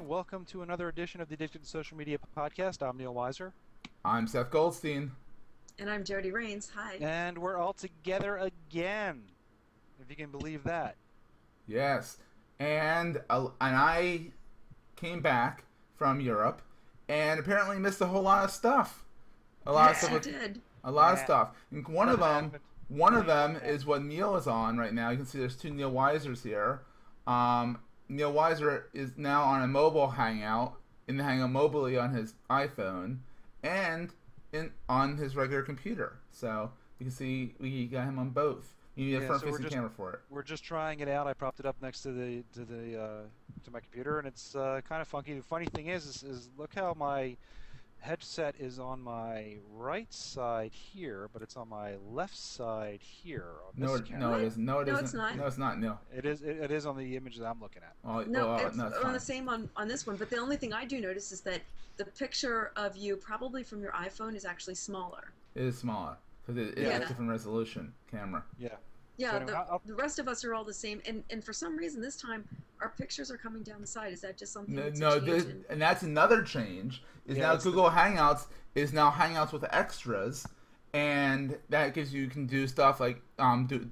everyone. Welcome to another edition of the Addicted to Social Media podcast. I'm Neil Weiser. I'm Seth Goldstein. And I'm Jody Rains. Hi. And we're all together again, if you can believe that. Yes. And I came back from Europe and apparently missed a whole lot of stuff. A lot of stuff. You did. A lot of stuff. And one of them happened. is what Neil is on right now. You can see there's two Neil Weisers here. Neil Weiser is now on a mobile hangout, in the hangout mobilely on his iPhone, and on his regular computer. So you can see we got him on both. You need a front-facing camera for it. We're just trying it out. I propped it up next to my computer, and it's kind of funky. The funny thing is look how my headset is on my right side here, but it's on my left side here on this camera. No, it isn't. No, it isn't. It's not. No, it's not. No. It is. It is on the image that I'm looking at. It's no, it's on fine. the same on this one. But the only thing I do notice is that the picture of you, probably from your iPhone, is actually smaller. It is smaller because it's a different resolution camera. Yeah. Yeah, So the rest of us are all the same, and for some reason this time our pictures are coming down the side. Is that just something? And that's another change. Now Google Hangouts is now Hangouts with extras, and that gives you can do stuff like do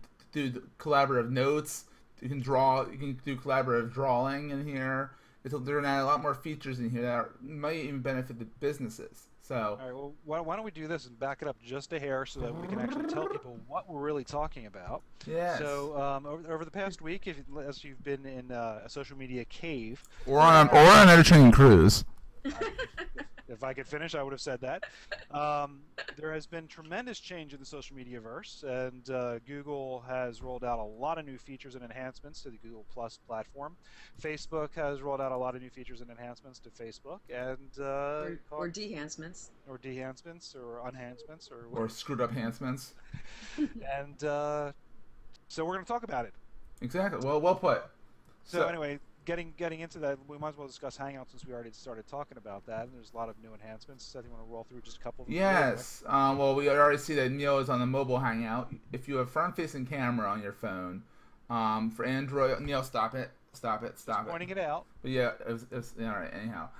collaborative notes. You can draw. You can do collaborative drawing in here. They're going to add a lot more features in here that might even benefit the businesses. So, all right, well, why don't we do this and back it up just a hair so that we can actually tell people what we're really talking about. yes. So, over the past week, as you've been in a social media cave, Or on a Mediterranean cruise. if I could finish, I would have said that. There has been tremendous change in the social media verse, and Google has rolled out a lot of new features and enhancements to the Google Plus platform. Facebook has rolled out a lot of new features and enhancements to Facebook, and or de-enhancements. or de-enhancements, or unenhancements, or Or screwed up enhancements. and so we're going to talk about it. Exactly. Well put. So anyway, getting into that, we might as well discuss Hangouts since we already started talking about that. And there's a lot of new enhancements. Seth, you want to roll through just a couple of them? Yes. Well, we already see that Neil is on the mobile hangout. If you have front-facing camera on your phone, for Android, Neil, stop it. Pointing it out. But yeah, it was all right. Anyhow,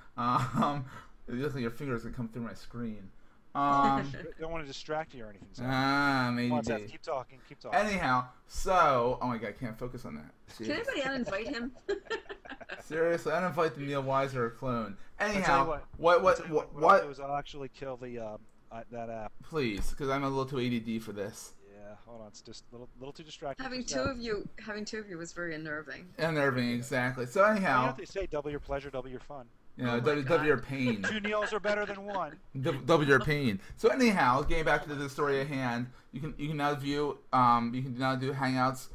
it looks like your fingers can come through my screen. Don't want to distract you or anything. So. Maybe. Come on, Seth, keep talking. Anyhow, so oh my god, I can't focus on that. Can anybody uninvite him? Seriously, uninvite the Neil Weiser clone. Anyhow, what I'll actually kill the that app. Please, because I'm a little too ADD for this. Yeah, hold on, it's just a little too distracting. Having two of you was very unnerving. Unnerving, exactly. So anyhow, you have to say double your pleasure, double your fun. You know, Oh my double your pain. Two Neils are better than one. Double your pain. So anyhow, getting back to the story at hand, you can now view you can now do Hangouts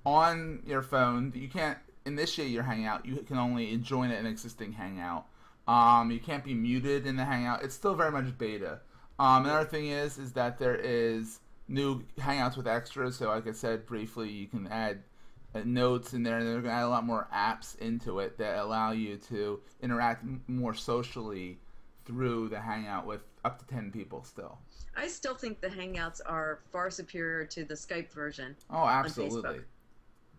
on your phone. You can't initiate your Hangout. You can only join an existing Hangout. You can't be muted in the Hangout. It's still very much beta. Another thing is that there is new Hangouts with extras. So like I said briefly, you can add notes in there, and they're going to add a lot more apps into it that allow you to interact more socially through the Hangout with up to 10 people still. I still think the Hangouts are far superior to the Skype version. Oh, absolutely. On Facebook.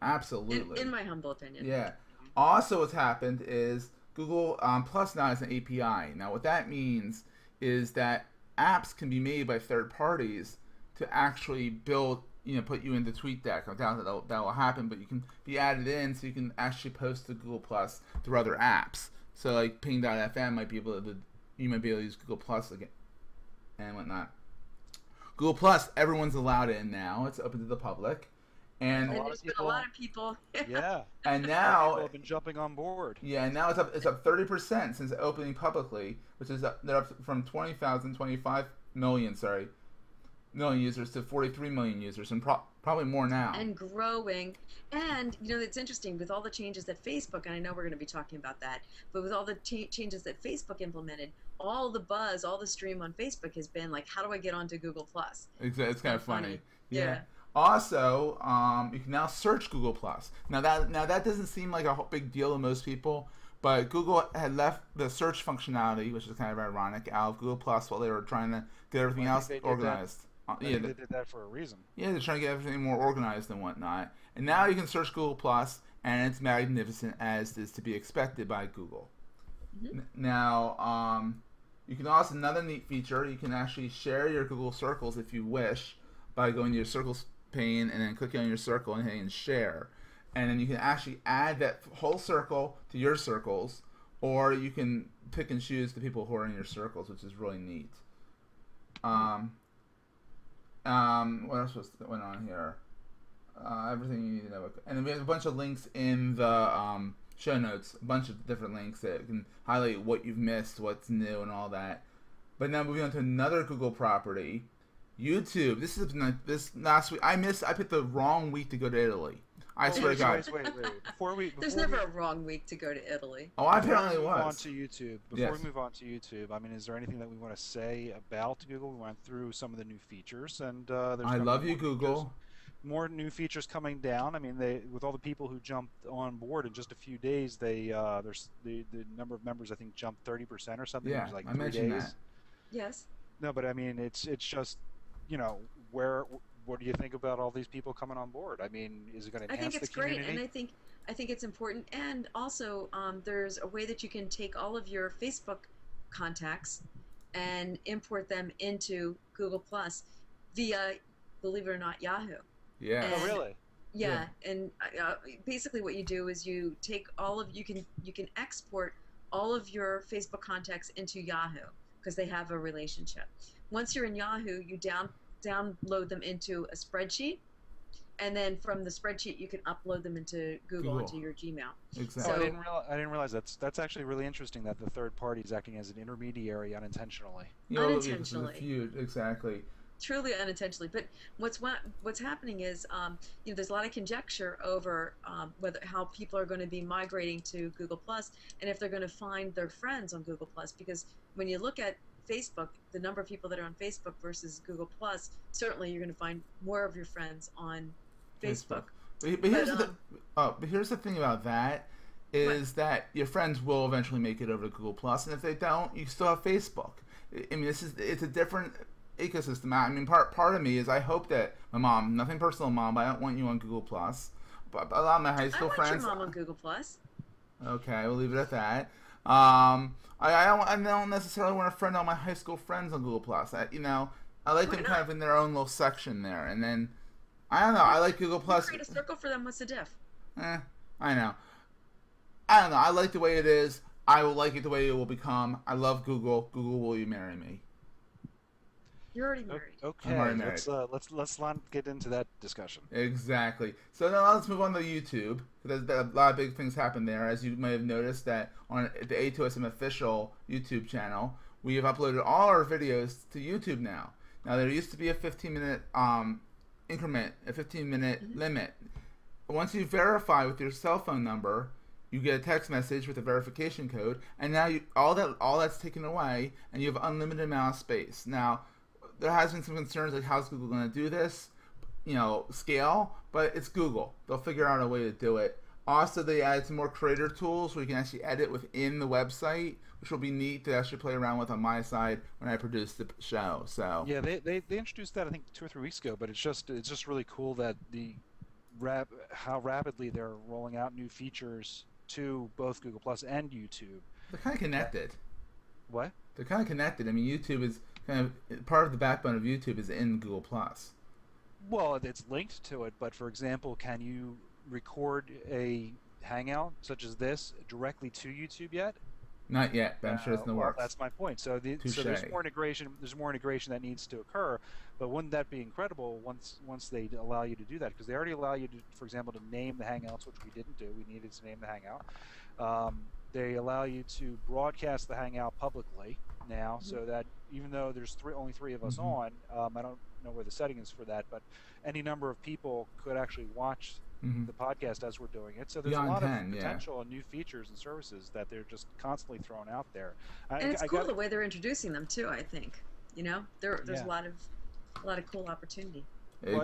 Absolutely. In my humble opinion. Yeah. Also what's happened is Google Plus now has an API. Now what that means is that apps can be made by third parties to actually build, put you into TweetDeck. I doubt that will happen, but you can be added in so you can actually post to Google Plus through other apps. So like Ping.fm might be able to, you might be able to use Google Plus again and whatnot. Google Plus, everyone's allowed in now. It's open to the public. And there's been a lot of people. Yeah. And now people have been jumping on board. Yeah, and now it's up 30% since opening publicly, which is they're up from 25 million users to 43 million users, and probably more now. And growing. And, it's interesting, with all the changes that Facebook, and I know we're going to be talking about that, but with all the changes that Facebook implemented, all the buzz, all the stream on Facebook has been like, how do I get onto Google+? It's kind of funny. Yeah. Also, you can now search Google+. Now that doesn't seem like a big deal to most people, but Google had left the search functionality, which is kind of ironic, out of Google+ while they were trying to get everything else organized. They did that for a reason. Yeah, they're trying to get everything more organized and whatnot. And now you can search Google+, and it's magnificent as is to be expected by Google. Now, you can also, another neat feature, you can actually share your Google Circles if you wish by going to your Circles pane and then clicking on your circle and hitting share. And then you can actually add that whole circle to your circles, or you can pick and choose the people who are in your circles, which is really neat. What else went on here? Everything you need to know. And then we have a bunch of links in the show notes, a bunch of different links that can highlight what you've missed, what's new, and all that. But now moving on to another Google property, YouTube. This last week. I picked the wrong week to go to Italy. I swear to God. Wait. There's never a wrong week to go to Italy. Oh, apparently it was. Before we move on to YouTube, I mean, is there anything that we want to say about Google? We went through some of the new features, and there's I love you, Google. More new features coming down. I mean, with all the people who jumped on board in just a few days, there's the number of members I think jumped 30% or something. Yeah, it was like I 3 mentioned days. that. Yes. No, but I mean, it's just, what do you think about all these people coming on board? I mean, is it going to enhance the community? I think it's great, and I think it's important. And also, there's a way that you can take all of your Facebook contacts and import them into Google Plus via, believe it or not, Yahoo. Yeah. And, oh, really? Yeah, and basically what you do is you take you can export all of your Facebook contacts into Yahoo because they have a relationship. Once you're in Yahoo, you download them into a spreadsheet, and then from the spreadsheet you can upload them into Google. Into your Gmail. Exactly. So, I didn't realize that's actually really interesting that the third party is acting as an intermediary unintentionally. Unintentionally. Exactly. Truly unintentionally. But what's happening is there's a lot of conjecture over how people are going to be migrating to Google Plus, and if they're going to find their friends on Google Plus, because when you look at Facebook, the number of people that are on Facebook versus Google Plus, certainly you're going to find more of your friends on Facebook. But here's the thing about that is that your friends will eventually make it over to Google Plus, and if they don't, you still have Facebook. I mean, it's a different ecosystem. I mean, part of me is I hope that my mom, nothing personal, Mom, but I don't want you on Google Plus. But a lot of my high school friends. I want your mom on Google Plus. Okay, we'll leave it at that. I don't necessarily want a friend on my high school friends on Google Plus. I like them kind of in their own little section there, and then I don't know. I like Google Plus. Create a circle for them. What's the diff? I know. I don't know. I like the way it is. I will like it the way it will become. I love Google. Google, will you marry me? You're already married. Okay, I'm already married. Let's not get into that discussion. Exactly. So now let's move on to YouTube. There's a lot of big things happen there, as you may have noticed that on the A2SM official YouTube channel, we have uploaded all our videos to YouTube now. Now there used to be a 15-minute increment, a 15-minute limit. Once you verify with your cell phone number, you get a text message with a verification code, and now all that's taken away, and you have unlimited amount of space. Now, there has been some concerns like how's Google going to do this, scale, but it's Google. They'll figure out a way to do it. Also, they added some more creator tools where you can actually edit within the website, which will be neat to actually play around with on my side when I produce the show. So yeah, they introduced that I think 2 or 3 weeks ago, but it's just really cool that how rapidly they're rolling out new features to both Google Plus and YouTube. They're kind of connected. What? They're kind of connected. I mean, YouTube is kind of part of the backbone of YouTube is in Google Plus. Well, it's linked to it, but for example, can you record a hangout such as this directly to YouTube yet? Not yet, but I'm sure it's in the works. That's my point. So there's more integration. There's more integration that needs to occur. But wouldn't that be incredible once they allow you to do that? Because they already allow you to, for example, to name the hangouts, which we didn't do. We needed to name the hangout. They allow you to broadcast the hangout publicly now, so that even though there's only 3 of us on, I don't know where the setting is for that, but any number of people could actually watch the podcast as we're doing it. So there's a lot of potential and new features and services that they're just constantly throwing out there. And it's cool the way they're introducing them too. I think there's a lot of cool opportunity. Well,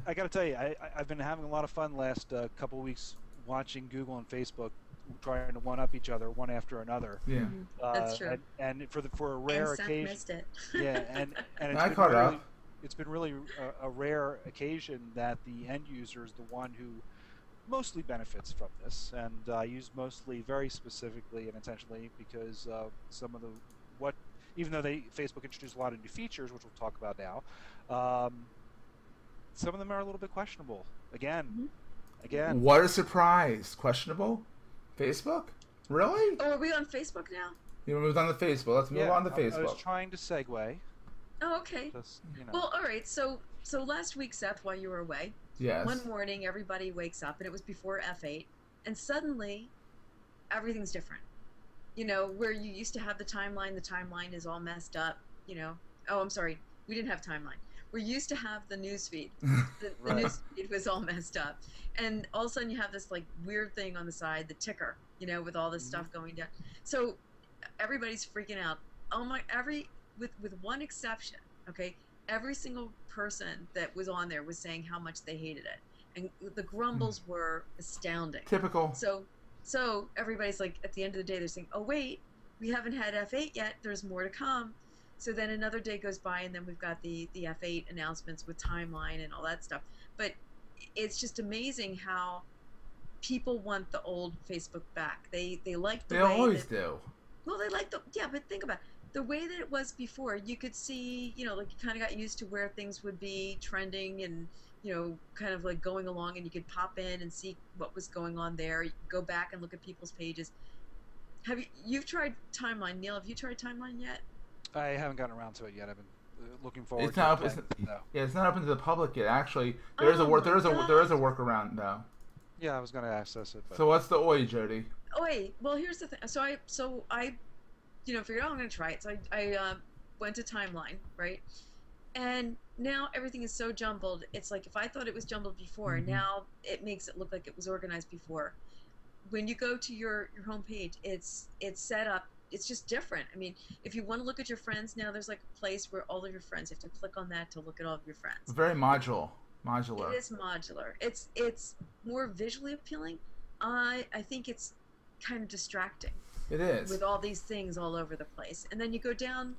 I got to tell you, I've been having a lot of fun last couple of weeks watching Google and Facebook trying to one up each other one after another. Yeah, that's true. And for a rare occasion, missed it. yeah, and I caught up. It's been really a rare occasion that the end user is the one who mostly benefits from this, and I use mostly very specifically and intentionally because some of the what even though Facebook introduced a lot of new features, which we'll talk about now, um, some of them are a little bit questionable. Mhm. Again, What a surprise! Questionable? Facebook? Really? Oh, are we on Facebook now? You moved on to Facebook. Let's move yeah, on to I was Facebook. trying to segue. Oh, okay. Just Well, all right. So last week, Seth, while you were away, one Yes. morning everybody wakes up, and it was before F8, and suddenly everything's different. Where you used to have the timeline is all messed up. Oh, I'm sorry, we didn't have timeline. We used to have the news feed. The Right. news feed was all messed up, and all of a sudden you have this like weird thing on the side, the ticker. With all this Mhm. stuff going down. So everybody's freaking out. Oh my! With one exception, okay. Every single person that was on there was saying how much they hated it, and the grumbles were astounding. Typical. So everybody's like, at the end of the day, they're saying, "Oh wait, we haven't had F8 yet. There's more to come." So then another day goes by, and then we've got the F8 announcements with timeline and all that stuff. But it's just amazing how people want the old Facebook back. They like the They way always that, do. well, they like but think about it. The way that it was before. You could see, like you kind of got used to where things would be trending and kind of like going along, and you could pop in and see what was going on there. You could go back and look at people's pages. You've tried Timeline, Neil? Have you tried Timeline yet? I haven't gotten around to it yet. I've been looking forward It's to not. it. It's, No. yeah, it's not open to the public yet. Actually, there is a Oh work. my There is a God. workaround though. Yeah, I was going to access it, but So what's the oi, Jody? Oh wait, well here's the thing. So I figured out I'm gonna try it. So I went to Timeline, right? And now everything is so jumbled. It's like if I thought it was jumbled before, Mhm. now it makes it look like it was organized before. When you go to your homepage, it's set up. It's just different. I mean, if you want to look at your friends now, there's like a place where all of your friends. You have to click on that to look at all of your friends. Very modular. It is modular. It's more visually appealing. I think it's kind of distracting It is. with all these things all over the place. And then you go down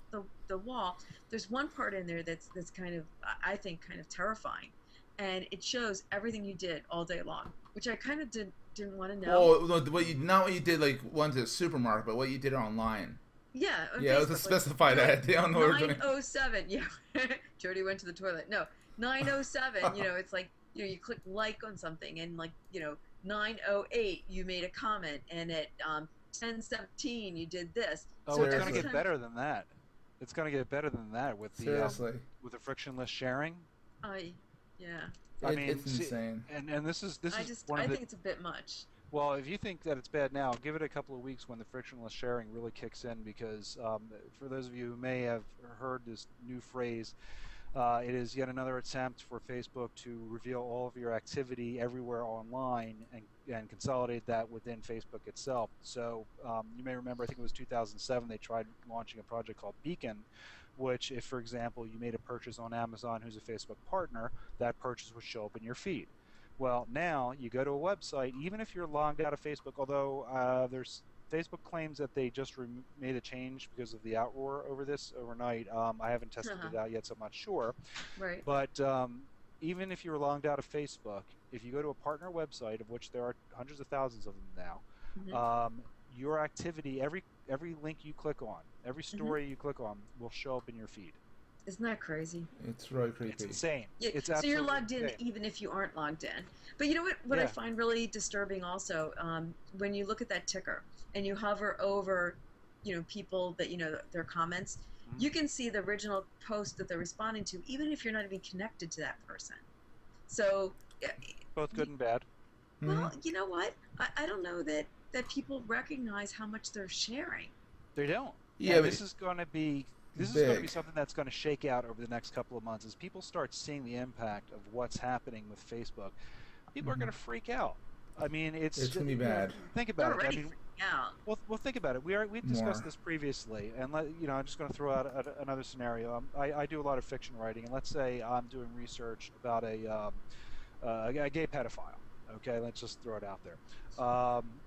the wall. There's one part in there that's kind of, I think, kind of terrifying, and it shows everything you did all day long, which I kind of didn't want to know. Oh, no, not what you did like went to the supermarket, but what you did online. Yeah, on Yeah, it was a Facebook, specified like, ad. They don't know what we're doing. 907. Yeah, Jody went to the toilet. No, 907. It's like you click like on something, and like 908 you made a comment, and at 1017 you did this. oh, So it's going to every get time- better than that. It's going to get better than that with the Seriously, with the frictionless sharing. Yeah. I mean, it's insane. And this is one I of the think it's a bit much. well, if you think that it's bad now, give it a couple of weeks when the frictionless sharing really kicks in. Because for those of you who may have heard this new phrase, it is yet another attempt for Facebook to reveal all of your activity everywhere online and consolidate that within Facebook itself. So you may remember, I think it was 2007, they tried launching a project called Beacon, which if, for example, you made a purchase on Amazon who's a Facebook partner, that purchase would show up in your feed. Well, now you go to a website, even if you're logged out of Facebook, although there's Facebook claims that they just made a change because of the outroar over this overnight. I haven't tested it out yet, so I'm not sure. Right. But even if you're logged out of Facebook, if you go to a partner website, of which there are hundreds of thousands of them now, Mhm. your activity, every link you click on, every story you click on, will show up in your feed. Isn't that crazy? It's really creepy. It's insane. Yeah, It's so you're absolutely logged in insane. even if you aren't logged in. But you know what I Yeah. find really disturbing also, when you look at that ticker and you hover over, people that, their comments, Mhm. you can see the original post that they're responding to, even if you're not even connected to that person. So, Both good and bad. well, you know what? I don't know that people recognize how much they're sharing. They don't. Yeah, And but this is going to be big. something that's going to shake out over the next couple of months as people start seeing the impact of what's happening with Facebook. People are going to freak out. I mean, It's gonna be bad. Think They're about it. I already mean, freaking out. well, think about it. We discussed More. this previously, and I'm just going to throw out another scenario. I do a lot of fiction writing, and let's say I'm doing research about a gay pedophile. Okay, let's just throw it out there.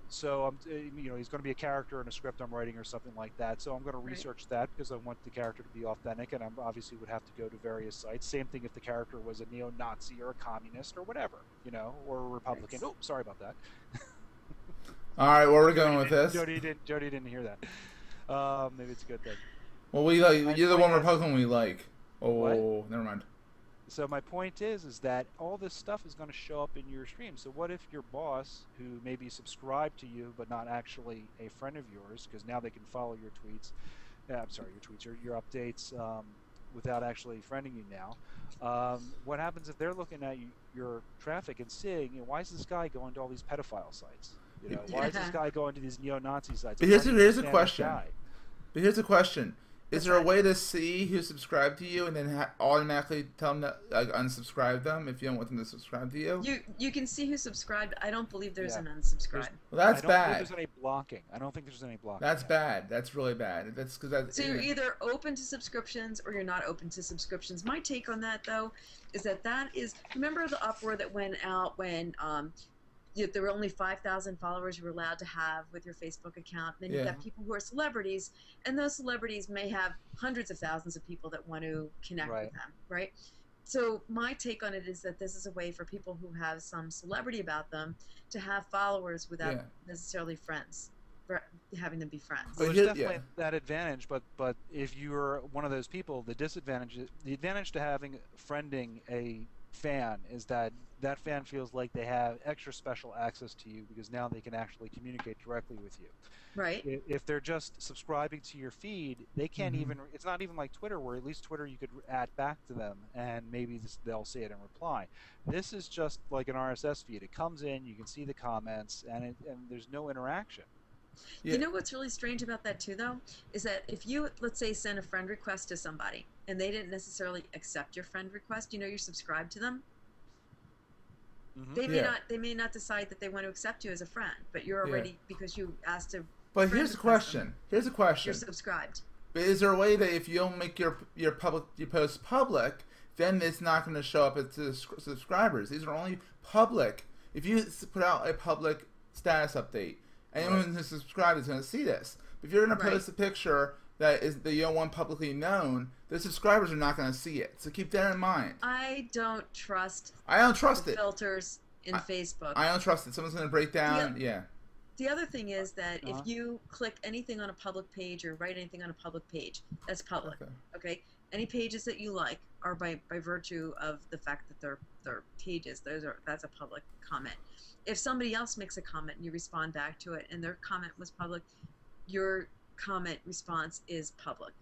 So he's going to be a character in a script I'm writing or something like that. So I'm going to Right. research that because I want the character to be authentic, and I obviously would have to go to various sites. Same thing if the character was a neo-Nazi or a communist or whatever, or a Republican. Right. Oh, sorry about that. All right, where we're going with this? Jody didn't hear that. Maybe it's a good thing. Well, My you're the point one Republican we like. Oh, what? never mind. So my point is that all this stuff is going to show up in your stream. So what if your boss, who may be subscribed to you but not actually a friend of yours, because now they can follow your tweets, I'm sorry, your updates without actually friending you now. What happens if they're looking at your traffic and seeing, why is this guy going to all these pedophile sites? Why is this guy going to these neo-Nazi sites? But here's a question. But here's a question. Is there a way to see who subscribed to you and then automatically tell them to unsubscribe them if you don't want them to subscribe to you? You can see who subscribed. I don't believe there's an There's, unsubscribe. Well, that's I don't bad. think there's any blocking. I don't think there's any blocking. That's bad. That's really bad. That's because that's. So you're either open to subscriptions or you're not open to subscriptions. My take on that, though, is that is, remember the uproar that went out when there were only 5,000 followers you were allowed to have with your Facebook account. And then you have people who are celebrities, and those celebrities may have hundreds of thousands of people that want to connect with them, right? So my take on it is that this is a way for people who have some celebrity about them to have followers without necessarily friends, for having them be friends. Well, there's definitely that advantage, but if you're one of those people, the advantage to having friending a fan is that fan feels like they have extra special access to you because now they can actually communicate directly with you. Right. If they're just subscribing to your feed, they can't even, it's not even like Twitter, where at least Twitter you could add back to them and maybe they'll see it and reply. This is just like an RSS feed. It comes in, you can see the comments, and there's no interaction. You know what's really strange about that too, though, is that if you, let's say, send a friend request to somebody and they didn't necessarily accept your friend request, you're subscribed to them. They may not decide that they want to accept you as a friend, but you're already, because you asked to. But here's a question. Here's a question. You're subscribed. But is there a way that if you don't make your post public, then it's not going to show up to subscribers? These are only public. If you put out a public status update, anyone who's subscribed is going to see this. But if you're going to post a picture that you don't want publicly known, the subscribers are not going to see it. So keep that in mind. I don't trust. it. Filters in Facebook. I don't trust it. Someone's going to break down. The other thing is that if you click anything on a public page or write anything on a public page, that's public. Okay. Any pages that you like are by virtue of the fact that they're pages. That's a public comment. If somebody else makes a comment and you respond back to it, and their comment was public, your comment response is public.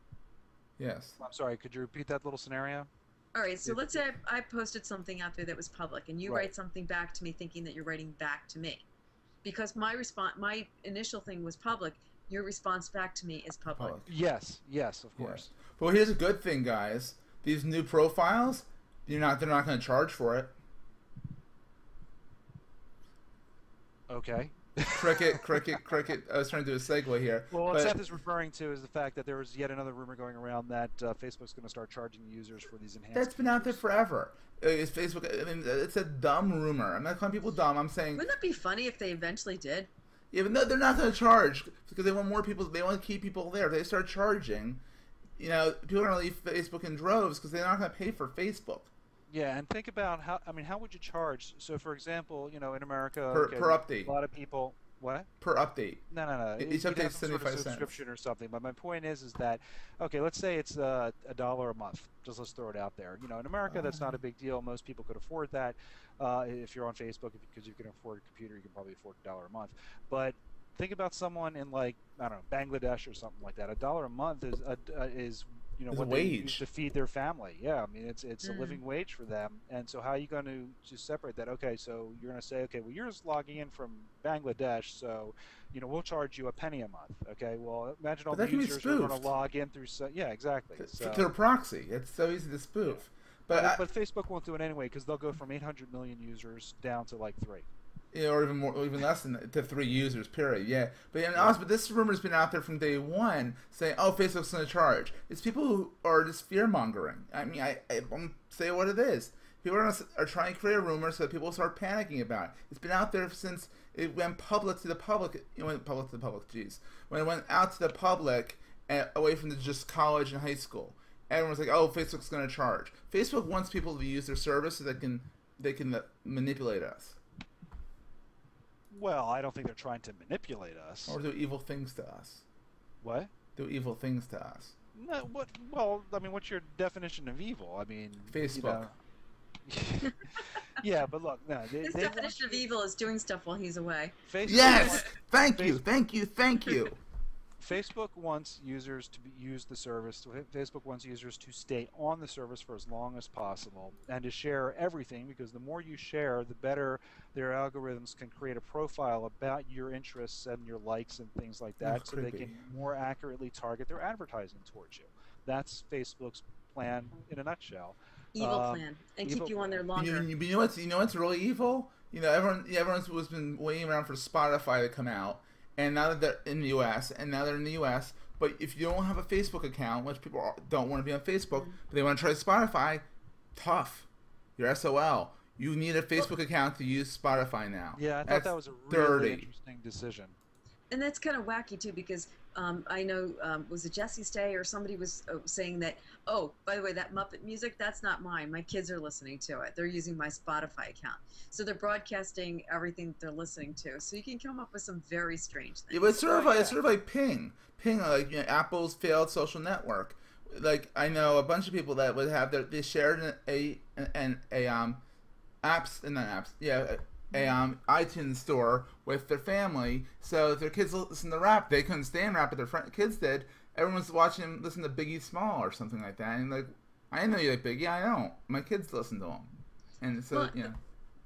Yes. I'm sorry, could you repeat that little scenario? All right, so let's say I posted something out there that was public, and you write something back to me thinking that you're writing back to me. Because my initial thing was public, your response back to me is public. Yes, of course. Well, here's a good thing, guys. These new profiles, they're not going to charge for it. Okay. Cricket. I was trying to do a segue here. Well, what Seth is referring to is the fact that there was yet another rumor going around that Facebook's going to start charging users for these enhanced That's been out there forever. Is Facebook? I mean, it's a dumb rumor. I'm not calling people dumb. I'm saying. Wouldn't that be funny if they eventually did? Yeah, but no, they're not going to charge because they want more people. They want to keep people there. If they start charging, people are going to leave Facebook in droves because they're not going to pay for Facebook. Yeah, and think about how would you charge? So, for example, in America, per update, a lot of people. What? Per update. No. Each update is 75 sort of cents. Subscription or something. But my point is that, okay, let's say it's $1 a month. Let's throw it out there. In America, that's not a big deal. Most people could afford that. If you're on Facebook, because you can afford a computer, you can probably afford $1 a month. But think about someone in, like, I don't know, Bangladesh or something like that. $1 a month is what they use to feed their family. Yeah, I mean, it's a living wage for them. And so how are you going to just separate that? Okay, so you're going to say, okay, well, you're just logging in from Bangladesh, so, we'll charge you a penny a month. Okay, well, imagine all the users are going to log in through, yeah, exactly. Through a proxy. It's so easy to spoof. But Facebook won't do it anyway because they'll go from 800 million users down to like 3. Yeah, or even more, or even less than to 3 users. Period. Yeah, but this rumor's been out there from day one, saying, "Oh, Facebook's going to charge." It's people who are just fear mongering. I mean, I say what it is. People are trying to create a rumor so that people start panicking about it. It's been out there since it went public to the public. It went public to the public, jeez. When it went out to the public and away from just college and high school, everyone's like, "Oh, Facebook's going to charge." Facebook wants people to use their service so they can manipulate us. Well, I don't think they're trying to manipulate us. Or do evil things to us. What? Do evil things to us. No, what? Well, I mean, what's your definition of evil? I mean, Facebook. Yeah, but look, no. His definition of evil is doing stuff while he's away. Facebook Yes! Thank you. Facebook wants users to use the service. Facebook wants users to stay on the service for as long as possible and to share everything, because the more you share, the better their algorithms can create a profile about your interests and your likes and things like that, so they can more accurately target their advertising towards you. That's Facebook's plan in a nutshell. Evil plan, and keep you on there longer. You know what's really evil? You know, everyone's been waiting around for Spotify to come out, and now that they're in the U.S., but if you don't have a Facebook account, which people don't want to be on Facebook, but they want to try Spotify, tough. You're SOL. You need a Facebook account to use Spotify now. Yeah, I thought that was a really interesting decision. And that's kind of wacky too, because I know, was it Jesse Stay or somebody was saying that, oh, by the way, that Muppet music, that's not mine. My kids are listening to it. They're using my Spotify account. So they're broadcasting everything they're listening to. So you can come up with some very strange things. It was sort of like Ping. Ping, like, you know, Apple's failed social network. Like, I know a bunch of people that would have they shared iTunes store with their family, so if their kids listen to rap, they couldn't stand rap, but their kids did. Everyone's watching them listen to Biggie Small or something like that, and like, I didn't know you like Biggie. I don't. My kids listen to him, and so well,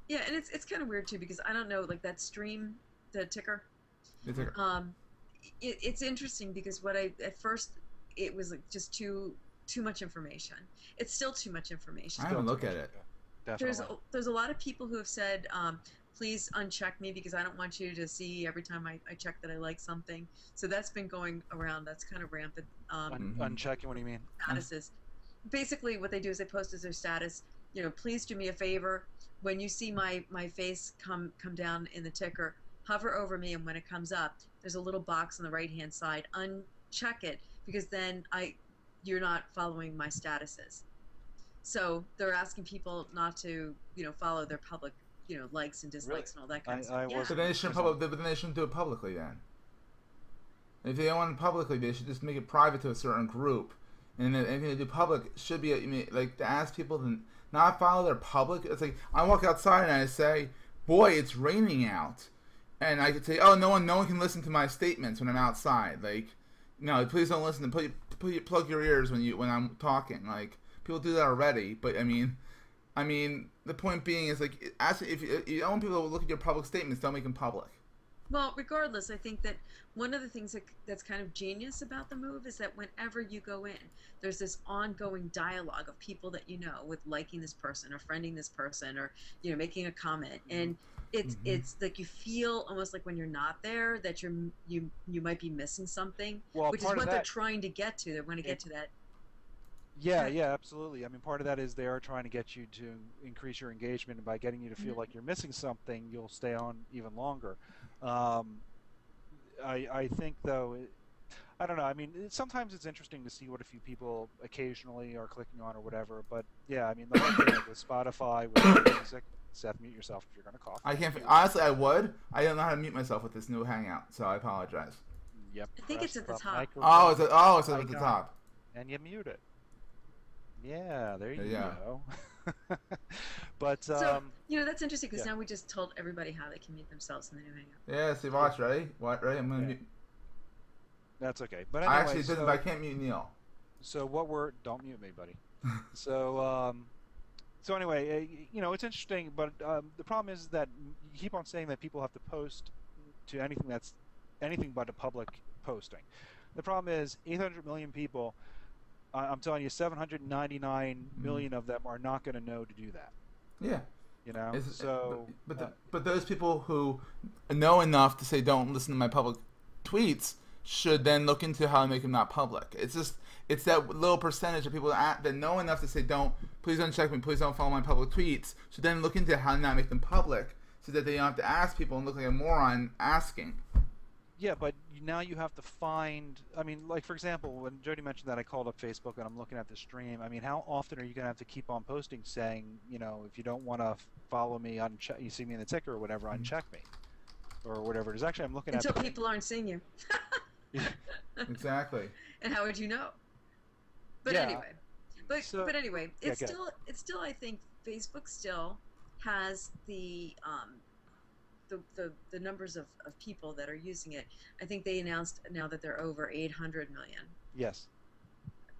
yeah, and it's kind of weird too, because I don't know, like that stream, the ticker. The ticker. It's interesting because at first it was like just too much information. It's still too much information. I haven't looked at it. Definitely. There's a lot of people who have said, please uncheck me because I don't want you to see every time I check that I like something. So that's been going around. That's kind of rampant. Unchecking, what do you mean? Statuses. Basically, what they do is they post as their status, you know, please do me a favor. When you see my face come down in the ticker, hover over me, and when it comes up, there's a little box on the right-hand side. Uncheck it, because then you're not following my statuses. So they're asking people not to, you know, follow their public, you know, likes and dislikes and all that kind of stuff. So then they shouldn't do it publicly then. If they don't want it publicly, they should just make it private to a certain group. And then anything they do public should be, like, to ask people to not follow their public. It's like, I walk outside and I say, boy, it's raining out. And I could say, oh, no one can listen to my statements when I'm outside. Like, no, please don't listen. Plug your ears when I'm talking. Like, people do that already, but I mean, the point being is, like, if you don't want people to look at your public statements, don't make them public. Well, regardless, I think that one of the things that's kind of genius about the move is that whenever you go in, there's this ongoing dialogue of people that you know with liking this person or friending this person or, you know, making a comment, and it's like you feel almost like when you're not there that you might be missing something, which is what they're trying to get to. They want to get to that. Yeah, absolutely. I mean, part of that is they are trying to get you to increase your engagement, and by getting you to feel like you're missing something, you'll stay on even longer. I think, though, I don't know. I mean, sometimes it's interesting to see what a few people occasionally are clicking on or whatever. But yeah, I mean, the whole thing with Spotify, with music. Seth, mute yourself if you're going to cough. I can't. Honestly, I would. I don't know how to mute myself with this new Hangout, so I apologize. Yep. I think it's at the top. It's at the top. And you mute it. Yeah, there you go. But so, you know, that's interesting because now we just told everybody how they can mute themselves in the new Hangout. Yeah, see, watch, ready? Ready? I'm gonna mute. That's okay. But anyway, I actually didn't. But I can't mute Neil. So don't mute me, buddy. So anyway, you know, it's interesting, but the problem is that you keep on saying that people have to post to anything that's anything but a public posting. The problem is 800 million people. I'm telling you, 799 million of them are not going to know to do that. Yeah. You know. But those people who know enough to say don't listen to my public tweets should then look into how to make them not public. It's that little percentage of people that know enough to say, please don't check me, please don't follow my public tweets, should then look into how to not make them public so that they don't have to ask people and look like a moron asking. Yeah, but now you have to find, I mean, like for example, when Jody mentioned that I called up Facebook and I'm looking at the stream, I mean, how often are you going to have to keep on posting saying, you know, if you don't want to follow me, you see me in the ticker or whatever, uncheck me, or whatever it is. Actually, I'm looking Until at... people aren't seeing you. Exactly. And how would you know? But Yeah. anyway, but anyway, it's yeah, still I think Facebook still has the numbers of people that are using it. I think they announced now that they're over 800 million. Yes.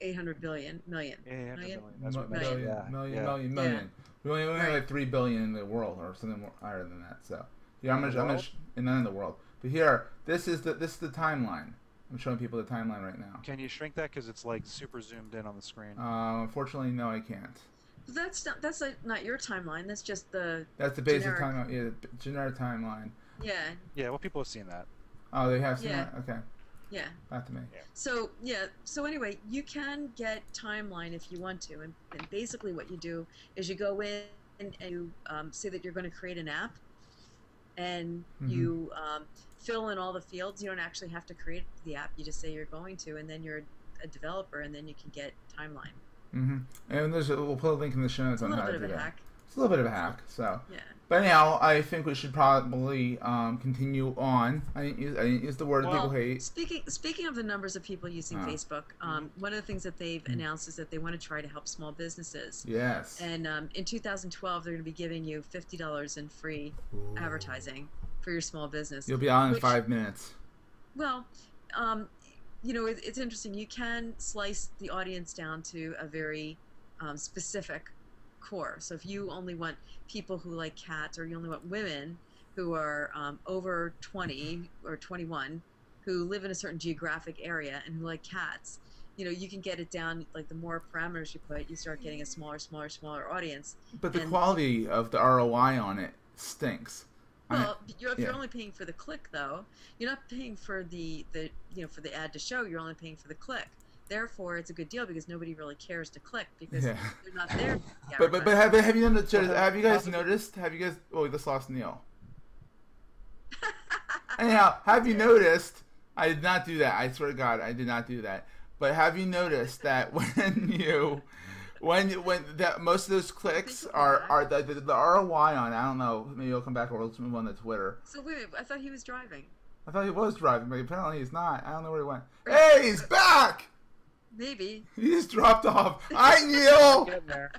800 billion million. 800 Million? million. That's what Million. Million. We only have like 3 billion in the world, or something more higher than that. So yeah, how much in the world? But here, this is the timeline. I'm showing people the timeline right now. Can you shrink that because it's like super zoomed in on the screen? Unfortunately, no, I can't. That's not your timeline. That's just the. That's the basic generic. timeline. Yeah, generic timeline. Yeah. Yeah, well, people have seen that. Oh, they have seen Yeah. that. Okay. Yeah. Back to me. Yeah. So yeah. So anyway, you can get timeline if you want to, and basically what you do is you go in and you say that you're going to create an app, and you fill in all the fields. You don't actually have to create the app. You just say you're going to, and then you're a developer, and then you can get timeline. And we'll put a link in the show notes on how to do that. A little bit of a hack. It's a little bit of a hack. So. Yeah. But anyhow, I think we should probably continue on. I didn't use the word that people hate. Speaking of the numbers of people using Facebook, one of the things that they've announced is that they want to try to help small businesses. Yes. And in 2012, they're going to be giving you $50 in free advertising for your small business. You'll be on in 5 minutes. Well, you know, it's interesting. You can slice the audience down to a very specific core. So if you only want people who like cats, or you only want women who are over 20 or 21 who live in a certain geographic area and who like cats, you know, you can get it down. Like the more parameters you put, you start getting a smaller audience. But the quality of the ROI on it stinks. Well, if you're only paying for the click, though, you're not paying for the for the ad to show. You're only paying for the click. Therefore, it's a good deal because nobody really cares to click because they're not there. But have you noticed? Have you guys noticed? Have you guys? Oh, we just lost Neil. Anyhow, have you noticed? I did not do that. I swear to God, I did not do that. But have you noticed that when that most of those clicks are the ROI on? I don't know. Maybe you'll come back or let's move on to Twitter. So wait, I thought he was driving. I thought he was driving, but apparently he's not. I don't know where he went. Hey, he's back. Maybe. He just dropped off. Hi, Neil. I'm getting there.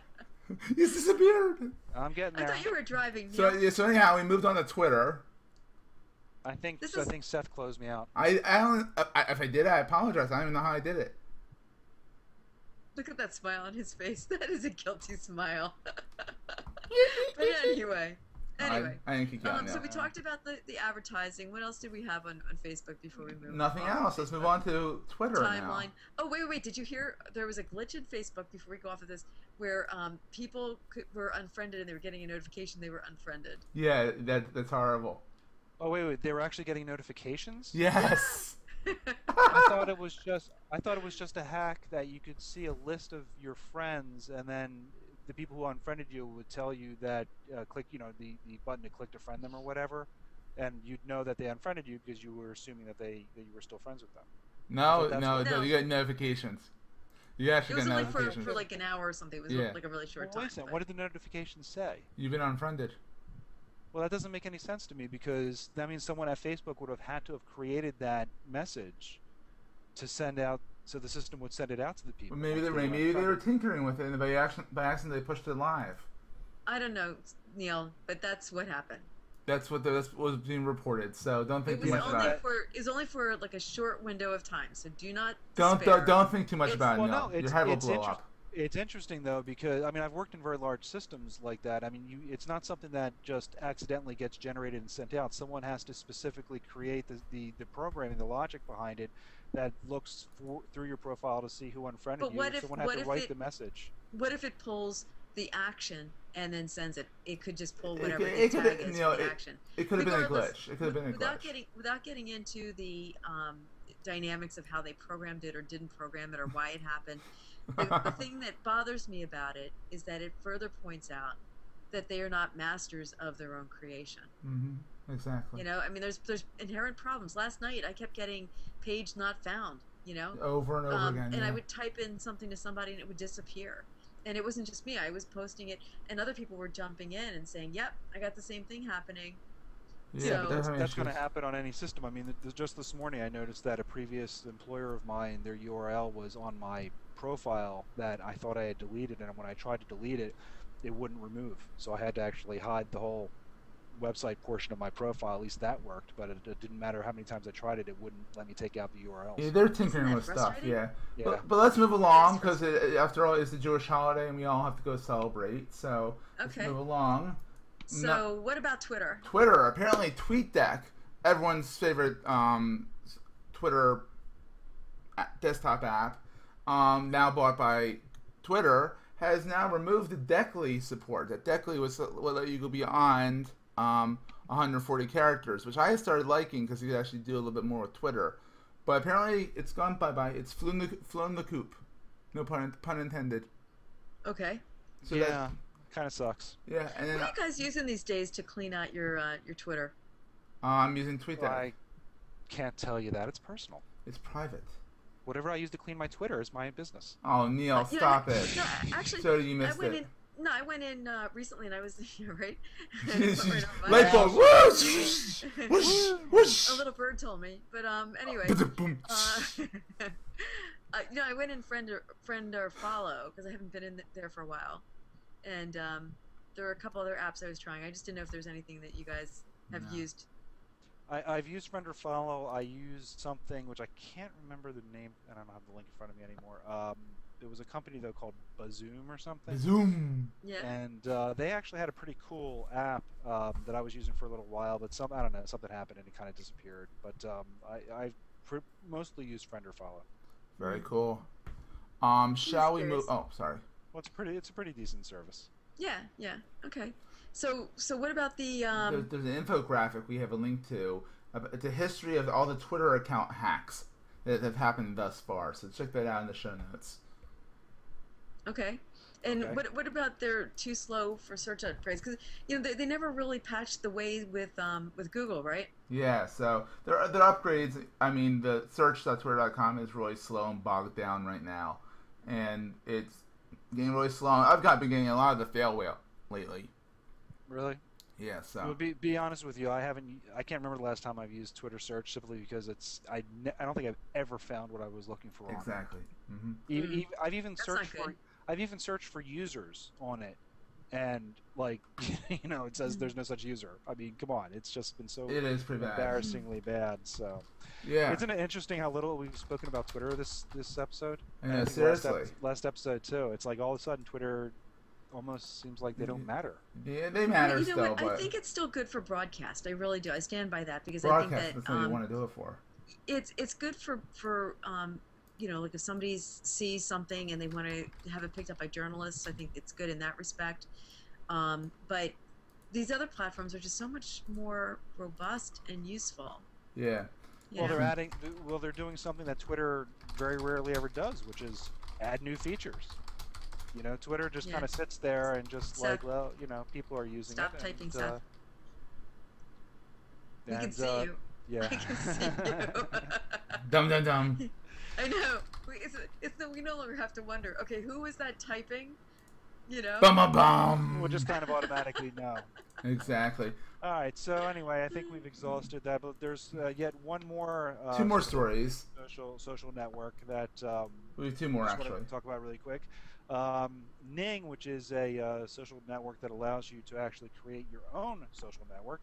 He's disappeared. I'm getting there. I thought you were driving. So so anyhow, we moved on to Twitter. I think Seth closed me out. I don't. If I did, I apologize. I don't even know how I did it. Look at that smile on his face. That is a guilty smile. But anyway. I didn't kick you out. So we talked about the advertising. What else did we have on Facebook before we moved on? Nothing else. Let's move on to Twitter Timeline. now. Oh, wait. Did you hear? There was a glitch in Facebook before we go off of this where people were unfriended and they were getting a notification they were unfriended. Yeah, that's horrible. Oh, wait. They were actually getting notifications? Yes. I thought it was just a hack that you could see a list of your friends, and then the people who unfriended you would tell you that click, the button to click to friend them or whatever, and you'd know that they unfriended you because you were assuming that you were still friends with them. No, you got notifications. You actually got notifications. It was notifications for like an hour or something. It was like a really short time. Wait a second. What did the notifications say? You've been unfriended. Well, that doesn't make any sense to me because that means someone at Facebook would have had to have created that message to send out, so the system would send it out to the people. Well, maybe they were tinkering with it, and by accident they pushed it live. I don't know, Neil, but that's what happened. That's what was being reported. So don't think too much about it. It was only for like a short window of time. So do not. Don't think too much about it. Well, Neil. Your head will blow up. It's interesting though because I've worked in very large systems like that. It's not something that just accidentally gets generated and sent out. Someone has to specifically create the programming, the logic behind it, that looks through your profile to see who unfriended you. Someone had to write the message. What if it pulls the action and then sends it? It could just pull whatever the tag is for the action. It could have been a glitch. It could have been a glitch. Without getting into the dynamics of how they programmed it or didn't program it or why it happened. The thing that bothers me about it is that it further points out that they are not masters of their own creation. Exactly. You know, I mean, there's inherent problems. Last night, I kept getting page not found. You know, Over and over again. and Yeah. I would type in something to somebody and it would disappear. And it wasn't just me. I was posting it, and other people were jumping in and saying, "Yep, I got the same thing happening." Yeah, but So That's going to issues. happen on any system. I mean, just this morning I noticed that a previous employer of mine, their URL was on my profile that I thought I had deleted, and when I tried to delete it, it wouldn't remove. So I had to actually hide the whole website portion of my profile. At least that worked, but it didn't matter how many times I tried it; it wouldn't let me take out the Yeah, URLs. they're isn't tinkering that with stuff. frustrating? Yeah. Yeah. But let's move along That is because after all, it's the Jewish holiday and we all have to go celebrate. So let's Okay. move along. So what about Twitter? Twitter, apparently TweetDeck, everyone's favorite Twitter desktop app, now bought by Twitter, has now removed the Deckly support. That Deckly was what let you go beyond 140 characters, which I started liking because you could actually do a little bit more with Twitter. But apparently it's gone bye-bye. It's flown the coop. No pun intended. Okay. So yeah, kind of sucks. Yeah, and then What are you guys using these days to clean out your Twitter? I'm using TweetDeck. I can't tell you that. It's personal. It's private. Whatever I use to clean my Twitter is my business. Oh, Neil, stop it. No, actually, So you I missed went it. in. No, I went in recently, and I was right. Light bulb. Whoosh! Whoosh! Whoosh! A little bird told me, but anyway. Boom. You know, I went in friend or follow because I haven't been in there for a while, and there were a couple other apps I was trying. I just didn't know if there's anything that you guys have No. used. I've used Friend or Follow. I used something which I can't remember the name, and I don't have the link in front of me anymore. It was a company though called Bazoom or something. Zoom. Yeah. And they actually had a pretty cool app that I was using for a little while, but I don't know, something happened and it kind of disappeared. But I've mostly used Friend or Follow. Very cool. Shall we move? curious. Oh, sorry. Well, it's a pretty decent service. Yeah. Yeah. Okay. So what about the There's an infographic we have a link to. It's a history of all the Twitter account hacks that have happened thus far. So check that out in the show notes. Okay. And Okay. what about their too slow for search upgrades? Because you know they never really patched the way with Google, right? Yeah, so their upgrades. I mean, the search.twitter.com is really slow and bogged down right now, and it's getting really slow. I've been getting a lot of the fail whale lately. Really? Yeah, so Well, be honest with you, I can't remember the last time I've used Twitter search simply because I don't think I've ever found what I was looking for on it. exactly. Mm-hmm. I've even That's searched not good. I've even searched for users on it, and like it says there's no such user. I mean, come on, it's just been so It is pretty bad. embarrassingly bad. So, Yeah. isn't it interesting how little we've spoken about Twitter this episode? Yeah, And I think seriously. last episode too. It's like all of a sudden Twitter almost seems like they don't matter. Yeah, they matter You know still, what? but I think it's still good for broadcast. I really do. I stand by that because I broadcast. think That's that what you want to do it for. it's good for you know, like if somebody sees something and they want to have it picked up by journalists, I think it's good in that respect. But these other platforms are just so much more robust and useful. Yeah. Well, Yeah. they're doing something that Twitter very rarely ever does, which is add new features. You know, Twitter just Yeah. kind of sits there and just Stop. like, well, people are using Stop it. typing and, stuff. We can and, see you. Yeah. I can see you. Dum dum dum. I know. We no longer have to wonder. Okay, who was that typing? You know. Bum bum bum. We'll just kind of automatically know. Exactly. All right. So anyway, I think we've exhausted that, but there's yet one more. Two more stories. Social network that We have two more just wanted actually. to talk about really quick. Ning, which is a social network that allows you to actually create your own social network,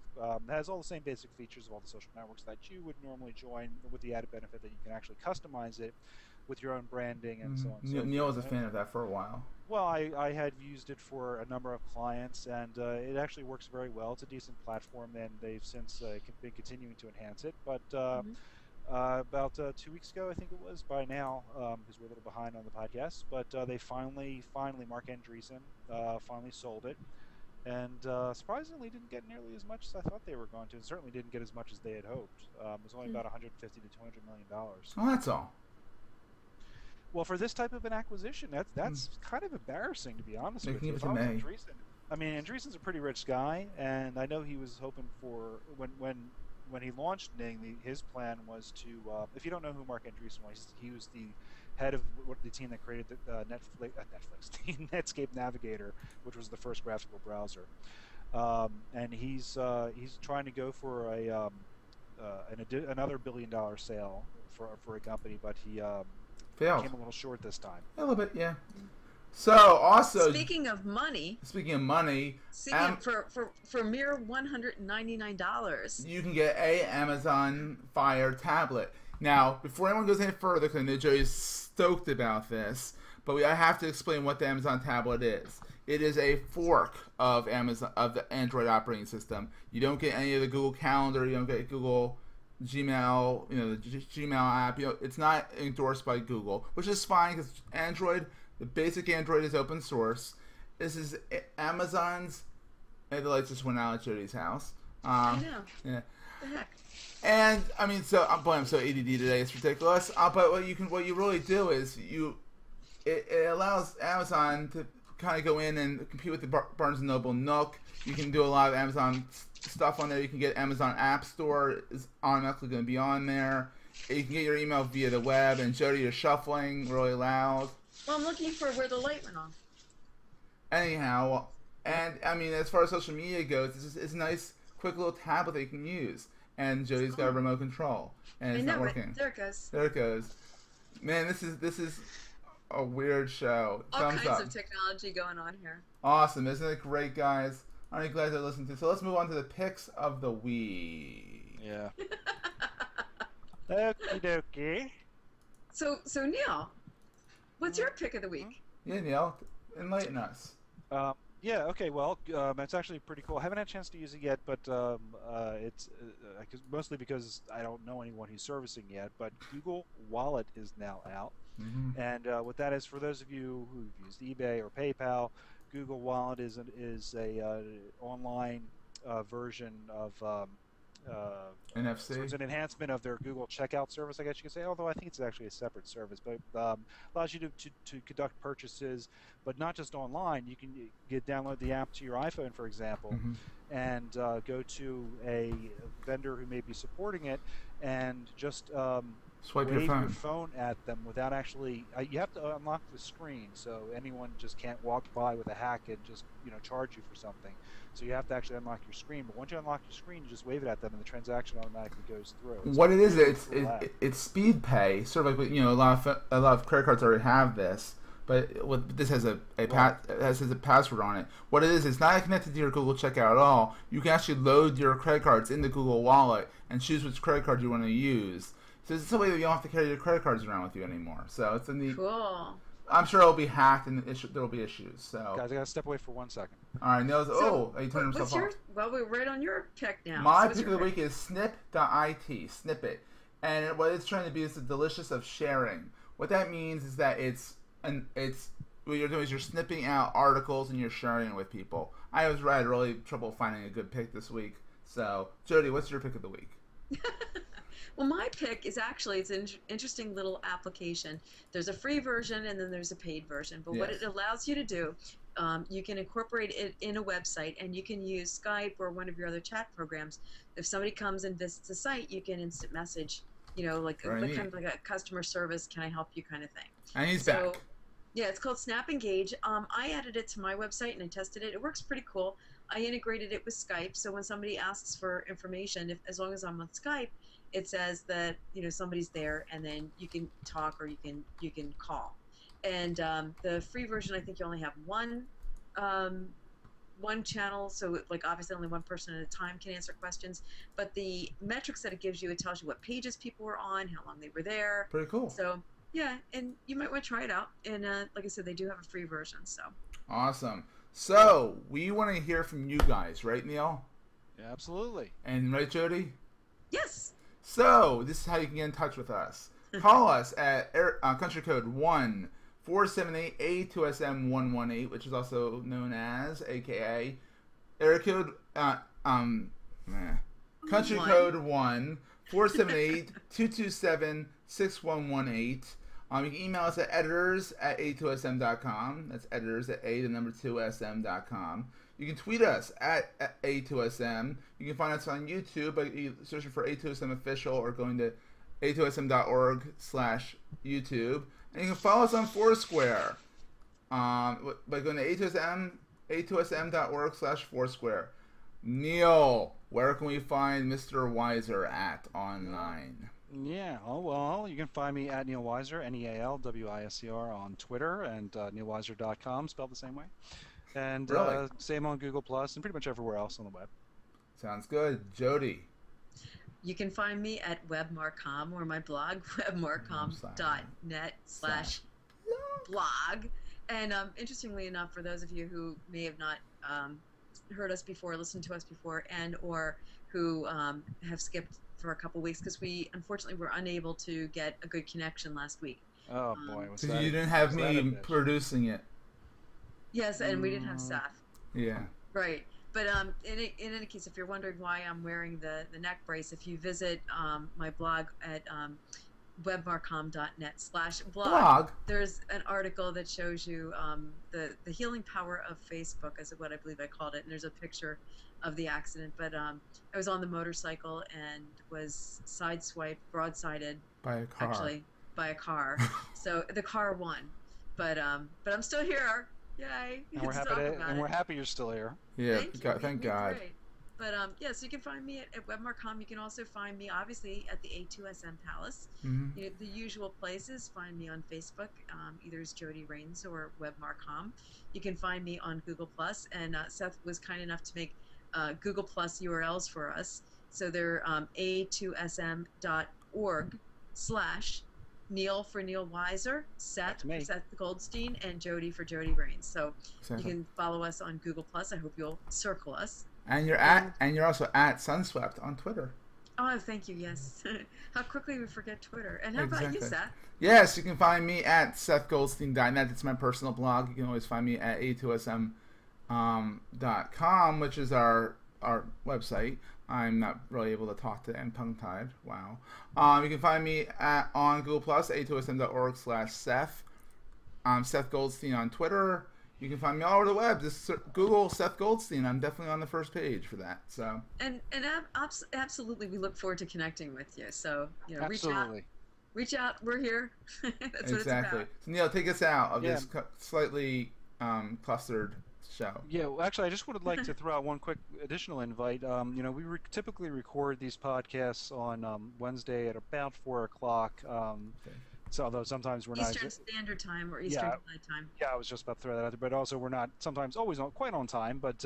has all the same basic features of all the social networks that you would normally join, with the added benefit that you can actually customize it with your own branding and so on. And so Neil was a forth. fan of that for a while. Well, I had used it for a number of clients, and it actually works very well. It's a decent platform, and they've since been continuing to enhance it. But about 2 weeks ago, I think it was, by now, because we're a little behind on the podcast, but they finally, Mark Andreessen finally sold it. and surprisingly didn't get nearly as much as I thought they were going to, and certainly didn't get as much as they had hoped. It was only about 150 to 200 million dollars. Oh, that's all. Well, for this type of an acquisition, Hmm. that's kind of embarrassing, to be honest They with can you. give If it to I was May. Andreessen, I mean, Andreessen's a pretty rich guy, and I know he was hoping for when he launched Ning, his plan was to. If you don't know who Mark Andreessen was, he was the head of the team that created the Netflix, the Netscape Navigator, which was the first graphical browser. And he's trying to go for another $1 billion sale for a company, but he Failed. came a little short this time. A little bit, yeah. So also, Speaking of money, for mere $199. you can get a Amazon Fire tablet. Now, before anyone goes any further, because I know Joey's stoked about this, but I have to explain what the Amazon tablet is. It is a fork of the Android operating system. You don't get any of the Google Calendar. You don't get Google Gmail. The Gmail app. It's not endorsed by Google, which is fine because Android, the basic Android, is open source. This is Amazon's. And the lights just went out at Jody's house. I know. Yeah. The heck. And I mean, so I'm so ADD today. It's ridiculous. But what you really do is it allows Amazon to kind of go in and compete with the Barnes and Noble Nook. You can do a lot of Amazon stuff on there. You can get Amazon App Store is automatically going to be on there. You can get your email via the web. And Jody, you're shuffling really loud. Well, I'm looking for where the light went off. Anyhow, and I mean, as far as social media goes, it's a nice, quick little tablet that you can use. And Jody's got a remote control, and it's not working. Right? There it goes. There it goes. Man, this is a weird show. All Thumbs kinds up. of technology going on here. Awesome, isn't it great, guys? Aren't you glad to listen to? So let's move on to the picks of the week. Yeah. Okie dokie. So Neil, what's your pick of the week? Yeah, Neil, enlighten us. Yeah. Okay. Well, it's actually pretty cool. I haven't had a chance to use it yet, but it's mostly because I don't know anyone who's servicing yet. But Google Wallet is now out, and what that is, for those of you who've used eBay or PayPal, Google Wallet is a online version of NFC. so it's an enhancement of their Google Checkout service, I guess you could say. Although I think it's actually a separate service, but allows you to conduct purchases, but not just online. You can download the app to your iPhone, for example, and go to a vendor who may be supporting it, and just Swipe wave your phone at them without actually. You have to unlock the screen, so anyone just can't walk by with a hack and just charge you for something. So you have to actually unlock your screen. But once you unlock your screen, you just wave it at them, and the transaction automatically goes through. What it is, it's speed pay, sort of like a lot of credit cards already have this, but this has a password on it. What it is, it's not connected to your Google Checkout at all. You can actually load your credit cards in the Google Wallet and choose which credit card you want to use. So it's a way that you don't have to carry your credit cards around with you anymore. So it's a neat. Cool. I'm sure it'll be hacked and there will be issues. So guys, I gotta step away for 1 second. All right, Neil's. He turned himself off. Well, we're right on your pick now. My pick of the week is snip.it, Snippet. And what it's trying to be is the delicious of sharing. What that means is that what you're doing is you're snipping out articles and you're sharing it with people. I had really trouble finding a good pick this week. So, Jody, what's your pick of the week? Well, my pick is actually, it's an interesting little application. There's a free version and then there's a paid version. But what it allows you to do, you can incorporate it in a website, and you can use Skype or one of your other chat programs. If somebody comes and visits the site, you can instant message, like kind of like a customer service, can I help you kind of thing. And he's back. Yeah, it's called Snap Engage. I added it to my website and I tested it. It works pretty cool. I integrated it with Skype, so when somebody asks for information, as long as I'm on Skype, it says that somebody's there, and then you can talk or you can call. And the free version, I think you only have one channel, so like obviously only one person at a time can answer questions. But the metrics that it gives you, it tells you what pages people were on, how long they were there. Pretty cool. So yeah, and you might want to try it out. And like I said, they do have a free version. So awesome. So we want to hear from you guys, right, Neil? Yeah, absolutely. And right, Jody? Yes. So this is how you can get in touch with us. Call us at country code 1-478-A2SM118, which is also known as, aka area code country code 1-478-227-6118. You can email us at editors@a2sm.com. That's editors at a2sm.com. You can tweet us at A2SM. You can find us on YouTube by searching for A2SM Official or going to a2sm.org/YouTube. And you can follow us on Foursquare by going to a2sm.org/Foursquare. Neil, where can we find Mr. Weiser at online? Yeah, well, you can find me at Neil Weiser, NEALWISER on Twitter, and neilweiser.com, spelled the same way. And Really? same on Google Plus and pretty much everywhere else on the web. Sounds good. Jody. You can find me at WebMarcom or my blog, webmarcom.net/blog. And interestingly enough, for those of you who may have not heard us before, listened to us before, and or who have skipped for a couple weeks because we unfortunately were unable to get a good connection last week. Oh boy, what's that? Because you didn't have me producing it. Yes, and we didn't have Seth. Yeah. Right. But in any case, if you're wondering why I'm wearing the neck brace, if you visit my blog at webmarcom.net/blog, there's an article that shows you the healing power of Facebook, is what I believe I called it. And there's a picture of the accident. But I was on the motorcycle and was sideswiped, broadsided. By a car. Actually, by a car. So the car won. But I'm still here. Yay! And we're happy you're still here. Yeah, thank God. Great. But yeah, so you can find me at WebMarcom. You can also find me, obviously, at the A2SM Palace. Mm-hmm. The usual places. Find me on Facebook, either as Jody Rains or WebMarcom. You can find me on Google Plus, and Seth was kind enough to make Google Plus URLs for us. So they're a2sm.org/Neil for Neil Weiser, Seth for Seth Goldstein, and Jody for Jody Rains. So you can follow us on Google Plus. I hope you'll circle us. And you're also at Sunswept on Twitter. Oh, thank you. Yes. How quickly we forget Twitter. And how about you, Seth? Yes, you can find me at SethGoldstein.net. It's my personal blog. You can always find me at A2SM.com, which is our website. I'm not really able to talk to and tongue-tied. Wow. You can find me on Google Plus, A2SM.org/Seth. I'm Seth Goldstein on Twitter. You can find me all over the web. Just Google Seth Goldstein. I'm definitely on the first page for that. So. And absolutely, we look forward to connecting with you. So absolutely. Reach out. We're here. That's what it's about. So Neil, take us out of this slightly clustered show. Yeah, well, actually, I just would like to throw out one quick additional invite. We typically record these podcasts on Wednesday at about 4 o'clock. So, although sometimes we're Eastern Standard Time or Eastern Daylight Time. Yeah, I was just about to throw that out there. But also, we're not sometimes always quite on time. But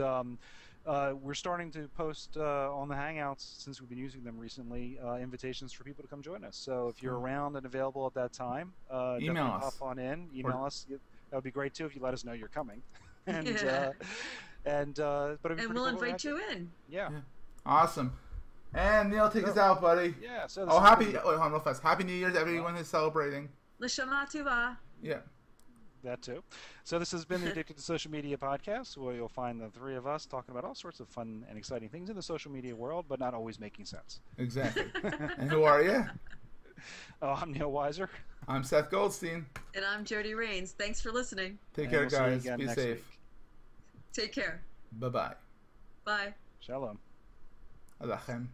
we're starting to post on the Hangouts, since we've been using them recently, invitations for people to come join us. So if you're around and available at that time, email us. Hop on in, email us. That would be great too if you let us know you're coming. And but we'll invite you in. Yeah. Awesome. And Neil, take us out, buddy. Yeah. So hold on real fast. Happy New Year to everyone who's celebrating. L'Shana Tova. Yeah. That too. So this has been the Addicted to Social Media podcast, where you'll find the three of us talking about all sorts of fun and exciting things in the social media world, but not always making sense. Exactly. And who are you? Oh, I'm Neil Weiser. I'm Seth Goldstein. And I'm Jody Rains. Thanks for listening. Take care, guys. Be safe. Week. Take care. Bye-bye. Bye. Shalom. Alachem.